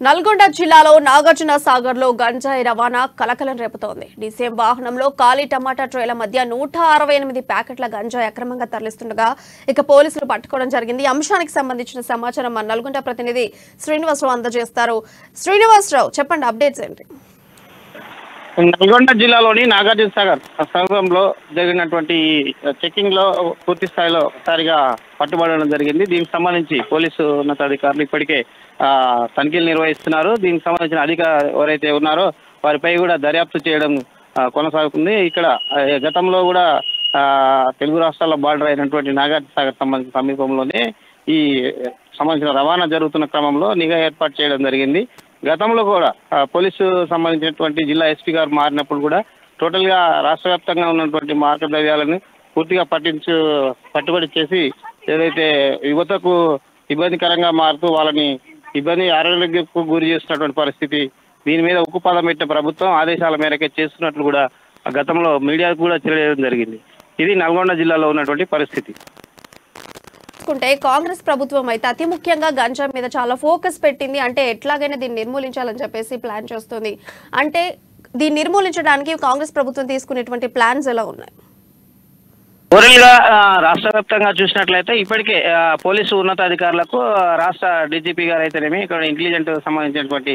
నల్గొండ జిల్లాలో నాగార్జున సాగర్ లో గంజాయి రవాణా కలకలం రేపుతోంది. డీసీఎం వాహనంలో ఖాళీ టమాటా ట్రేల మధ్య 168 ప్యాకెట్ల గంజాయి అక్రమంగా తరలిస్తుండగా పోలీసులు పట్టుకోవడం జరిగింది. ఈ అంశానికి సంబంధించిన సమాచారం మన నల్గొండ ప్రతినిధి శ్రీనివాసరావు అందజేస్తారు. శ్రీనివాసరావు, చెప్పండి, అప్డేట్స్ ఏంటి? నల్గొండ జిల్లాలోని నాగార్జున సాగర్ సమీపంలో జరిగినటువంటి చెకింగ్ లో పూర్తి స్థాయిలో ఒకసారిగా పట్టుబడడం జరిగింది. దీనికి సంబంధించి పోలీసు ఉన్నతాధికారులు ఇప్పటికే తనిఖీలు నిర్వహిస్తున్నారు. దీనికి సంబంధించిన అధికారులు ఎవరైతే ఉన్నారో వారిపై కూడా దర్యాప్తు చేయడం కొనసాగుతుంది. ఇక్కడ గతంలో కూడా తెలుగు రాష్ట్రాల బార్డర్ అయినటువంటి నాగార్జున సాగర్ సంబంధించిన సమీపంలోనే ఈ సంబంధించిన రవాణా జరుగుతున్న క్రమంలో నిఘా ఏర్పాటు చేయడం జరిగింది. గతంలో కూడా పోలీసు సంబంధించినటువంటి జిల్లా ఎస్పీ గారు మారినప్పుడు కూడా టోటల్ గా రాష్ట్ర వ్యాప్తంగా ఉన్నటువంటి మార్క ద్రవ్యాలను పూర్తిగా పట్టుబడి చేసి ఏదైతే యువతకు ఇబ్బందికరంగా మారుతూ వాళ్ళని ఆరోగ్యకు గురి చేస్తున్నటువంటి పరిస్థితి, దీని మీద ఉక్కుపాదం పెట్టిన ప్రభుత్వం ఆదేశాల మేరకే చేస్తున్నట్లు కూడా గతంలో మీడియాకు కూడా తెలియజేయడం జరిగింది. ఇది నల్గొండ జిల్లాలో ఉన్నటువంటి పరిస్థితి. కాంగ్రెస్ ప్రభుత్వం అయితే అతి ముఖ్యంగా గంజా మీద చాలా ఫోకస్ పెట్టింది. అంటే ఎట్లాగైనా దీన్ని నిర్మూలించాలని చెప్పేసి ప్లాన్ చేస్తుంది. అంటే దీన్ని నిర్మూలించడానికి కాంగ్రెస్ ప్రభుత్వం తీసుకునేటువంటి ప్లాన్స్ ఎలా ఉన్నాయి? ఓవరాల్ గా రాష్ట్ర వ్యాప్తంగా చూసినట్లయితే ఇప్పటికే పోలీసు ఉన్నతాధికారులకు రాష్ట్ర డీజీపీ గారు అయితేనేమి ఇక్కడ ఇంటెలిజెంట్ సంబంధించినటువంటి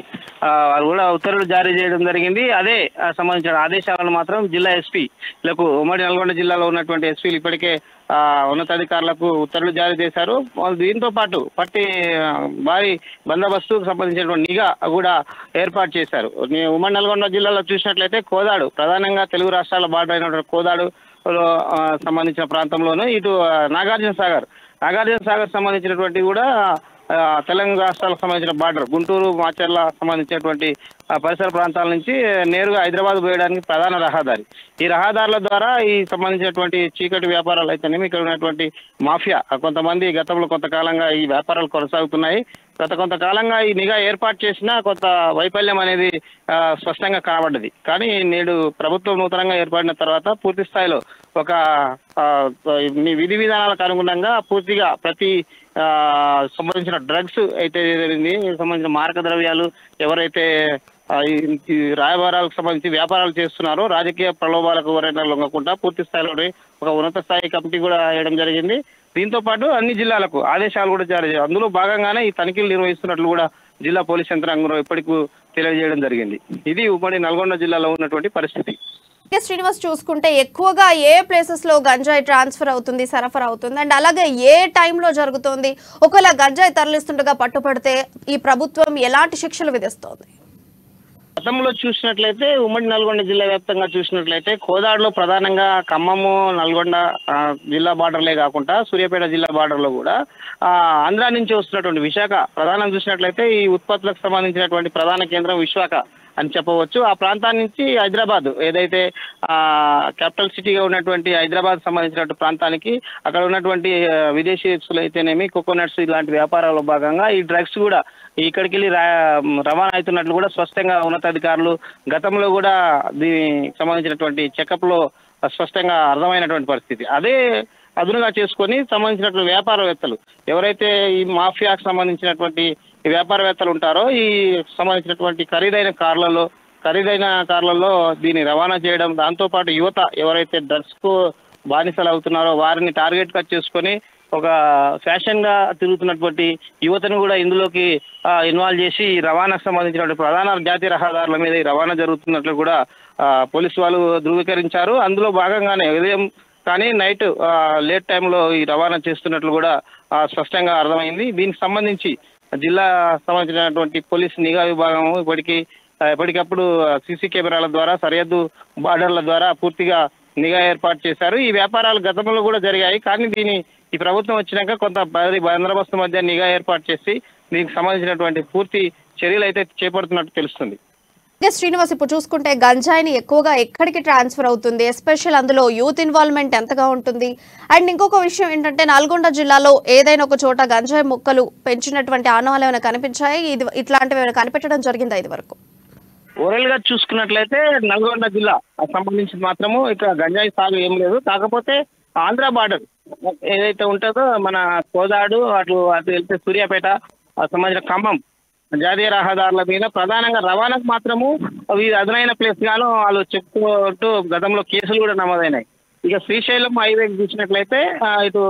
వారు కూడా ఉత్తర్వులు జారీ చేయడం జరిగింది. అదే సంబంధించిన ఆదేశాలను మాత్రం జిల్లా ఎస్పీలకు, ఉమ్మడి నల్గొండ జిల్లాలో ఉన్నటువంటి ఎస్పీలు ఇప్పటికే ఉన్నతాధికారులకు ఉత్తర్వులు జారీ చేశారు. దీంతో పాటు భారీ బందోబస్తుకు సంబంధించినటువంటి నిఘా కూడా ఏర్పాటు చేశారు. ఉమ్మడి నల్గొండ జిల్లాలో చూసినట్లయితే కోదాడు, ప్రధానంగా తెలుగు రాష్ట్రాల బార్డర్ అయినటువంటి కోదాడు సంబంధించిన ప్రాంతంలోనూ, ఇటు నాగార్జున సాగర్ సంబంధించినటువంటి కూడా తెలంగాణ రాష్ట్రాలకు సంబంధించిన బార్డర్ గుంటూరు, మాచర్ల సంబంధించినటువంటి పరిసర ప్రాంతాల నుంచి నేరుగా హైదరాబాద్ పోయడానికి ప్రధాన రహదారి. ఈ రహదారుల ద్వారా ఈ సంబంధించినటువంటి చీకటి వ్యాపారాలు అయితేనేమి ఇక్కడ ఉన్నటువంటి మాఫియా కొంతమంది గతంలో కొంతకాలంగా ఈ వ్యాపారాలు కొనసాగుతున్నాయి. గత కొంతకాలంగా ఈ నిఘా ఏర్పాటు చేసిన కొంత వైఫల్యం అనేది స్పష్టంగా కనబడ్డది. కానీ నేడు ప్రభుత్వం నూతనంగా ఏర్పడిన తర్వాత పూర్తి స్థాయిలో ఒక విధి విధానాలకు అనుగుణంగా పూర్తిగా ప్రతి సంబంధించిన డ్రగ్స్ అయితే సంబంధించిన మారక ద్రవ్యాలు ఎవరైతే ఈ రాయబారాలకు సంబంధించి వ్యాపారాలు చేస్తున్నారో రాజకీయ ప్రలోభాలకు ఎవరైనా లొంగకుండా పూర్తి స్థాయిలోనే ఒక ఉన్నత స్థాయి కమిటీ కూడా వేయడం జరిగింది. దీంతో పాటు అన్ని జిల్లాలకు ఆదేశాలు కూడా జారీ చేయాలి. అందులో భాగంగానే ఈ తనిఖీలు నిర్వహిస్తున్నట్లు కూడా జిల్లా పోలీస్ యంత్రాంగం ఇప్పటికీ తెలియజేయడం జరిగింది. ఇది ఉమ్మడి నల్గొండ జిల్లాలో ఉన్నటువంటి పరిస్థితి. శ్రీనివాస్, చూసుకుంటే ఎక్కువగా ఏ ప్లేసెస్ లో గంజాయి ట్రాన్స్ఫర్ అవుతుంది, సరఫరా అవుతుంది, అండ్ అలాగే ఏ టైంలో జరుగుతుంది? ఒకవేళ గంజాయి తరలిస్తుండగా పట్టుపడితే ఈ ప్రభుత్వం ఎలాంటి శిక్షలు విధిస్తోంది? గతంలో చూసినట్లయితే ఉమ్మడి నల్గొండ జిల్లా వ్యాప్తంగా చూసినట్లయితే కోదాడులో ప్రధానంగా ఖమ్మము, నల్గొండ జిల్లా బార్డర్లే కాకుండా సూర్యాపేట జిల్లా బార్డర్లో కూడా ఆంధ్ర నుంచి వస్తున్నటువంటి విశాఖ ప్రధానం చూసినట్లయితే ఈ ఉత్పత్తులకు సంబంధించినటువంటి ప్రధాన కేంద్రం విశాఖ అని చెప్పవచ్చు. ఆ ప్రాంతాన్ని నుంచి హైదరాబాద్, ఏదైతే క్యాపిటల్ సిటీగా ఉన్నటువంటి హైదరాబాద్ సంబంధించినటువంటి ప్రాంతానికి అక్కడ ఉన్నటువంటి విదేశీయులు అయితేనేమి కోకోనట్స్ ఇలాంటి వ్యాపారాల్లో భాగంగా ఈ డ్రగ్స్ కూడా ఇక్కడికి వెళ్ళి రవాణా అవుతున్నట్లు కూడా స్పష్టంగా ఉన్నతాధికారులు గతంలో కూడా దీనికి సంబంధించినటువంటి చెకప్ లో స్పష్టంగా అర్థమైనటువంటి పరిస్థితి. అదే అదునుగా చేసుకొని సంబంధించినటువంటి వ్యాపారవేత్తలు ఎవరైతే ఈ మాఫియాకు సంబంధించినటువంటి వ్యాపారవేత్తలు ఉంటారో ఈ సంబంధించినటువంటి ఖరీదైన కార్లలో దీన్ని రవాణా చేయడం, దాంతోపాటు యువత ఎవరైతే డ్రగ్స్ కు బానిసలు అవుతున్నారో వారిని టార్గెట్ గా చేసుకొని ఒక ఫ్యాషన్ గా తిరుగుతున్నటువంటి యువతను కూడా ఇందులోకి ఇన్వాల్వ్ చేసి రవాణాకు సంబంధించినటువంటి ప్రధాన జాతీయ రహదారుల మీద ఈ రవాణా జరుగుతున్నట్లు కూడా పోలీసు వాళ్ళు ధృవీకరించారు. అందులో భాగంగానే ఉదయం కానీ నైట్ లేట్ టైంలో ఈ రవాణా చేస్తున్నట్లు కూడా స్పష్టంగా అర్థమైంది. దీనికి సంబంధించి జిల్లా సంబంధించినటువంటి పోలీస్ నిఘా విభాగం ఎప్పటికప్పుడు సీసీ కెమెరాల ద్వారా సరిహద్దు బార్డర్ల ద్వారా పూర్తిగా నిఘా ఏర్పాటు చేశారు. ఈ వ్యాపారాలు గతంలో కూడా జరిగాయి. కానీ ఈ ప్రభుత్వం వచ్చినాక కొంత బందోబస్తు మధ్య నిఘా ఏర్పాటు చేసి దీనికి సంబంధించినటువంటి పూర్తి చర్యలు అయితే చేపడుతున్నట్టు తెలుస్తుంది. శ్రీనివాస్, ఇప్పుడు చూసుకుంటే గంజాయిని ఎక్కువగా ఎక్కడికి ట్రాన్స్ఫర్ అవుతుంది, ఎస్పెషల్ అందులో యూత్ ఇన్వాల్వ్మెంట్ ఎంతగా ఉంటుంది? అండ్ ఇంకొక విషయం ఏంటంటే నల్గొండ జిల్లాలో ఏదైనా ఒక చోట గంజాయి మొక్కలు పెంచినటువంటి ఆనవాళ్ళు ఏమైనా కనిపించాయి? ఇట్లాంటివి ఏమైనా కనిపెట్టడం జరిగిందా ఇది వరకు? ఓవరాల్ గా చూసుకున్నట్లయితే నల్గొండ జిల్లా సంబంధించి మాత్రము ఇక్కడ గంజాయి సాగు ఏం లేదు. కాకపోతే ఆంధ్ర బార్డర్ ఏదైతే ఉంటుందో మన కోదాడు అటు వెళ్తే సూర్యాపేట సంబంధించిన ఖమ్మం జాతీయ రహదారుల మీద ప్రధానంగా రవాణాకు మాత్రము అవి అదునైన ప్లేస్ గాను వాళ్ళు చెప్పుకుంటూ గతంలో కేసులు కూడా నమోదైనాయి. ఇక శ్రీశైలం హైవే చూసినట్లయితే ఇటు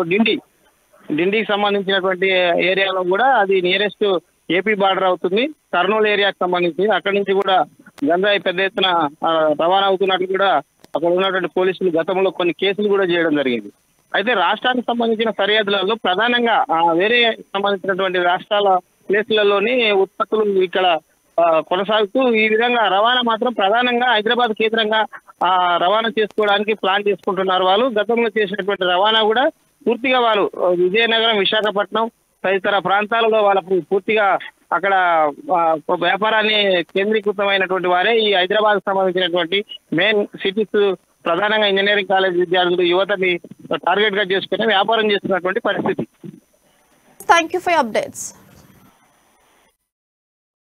డిండికి సంబంధించినటువంటి ఏరియాలో కూడా అది నియరెస్ట్ ఏపీ బార్డర్ అవుతుంది. కర్నూలు ఏరియాకి సంబంధించి అక్కడి నుంచి కూడా గంజాయి పెద్ద ఎత్తున రవాణా అవుతున్నట్లు కూడా అక్కడ ఉన్నటువంటి పోలీసులు గతంలో కొన్ని కేసులు కూడా చేయడం జరిగింది. అయితే రాష్ట్రానికి సంబంధించిన సరిహద్దులలో ప్రధానంగా వేరే సంబంధించినటువంటి రాష్ట్రాల ప్లేసులలోని ఉత్పత్తులు ఇక్కడ కొనసాగుతూ ఈ విధంగా రవాణా మాత్రం ప్రధానంగా హైదరాబాద్ కేంద్రంగా రవాణా చేసుకోవడానికి ప్లాన్ చేసుకుంటున్నారు వాళ్ళు. గతంలో చేసినటువంటి రవాణా కూడా పూర్తిగా వాళ్ళు విజయనగరం, విశాఖపట్నం తదితర ప్రాంతాలలో వాళ్ళకు పూర్తిగా అక్కడ వ్యాపారాన్ని కేంద్రీకృతమైనటువంటి వారే ఈ హైదరాబాద్ సంబంధించినటువంటి మెయిన్ సిటీస్ ప్రధానంగా ఇంజనీరింగ్ కాలేజ్ విద్యార్థులు యువతని టార్గెట్ గా చేసుకుని వ్యాపారం చేస్తున్నటువంటి పరిస్థితి. Thank you for updates.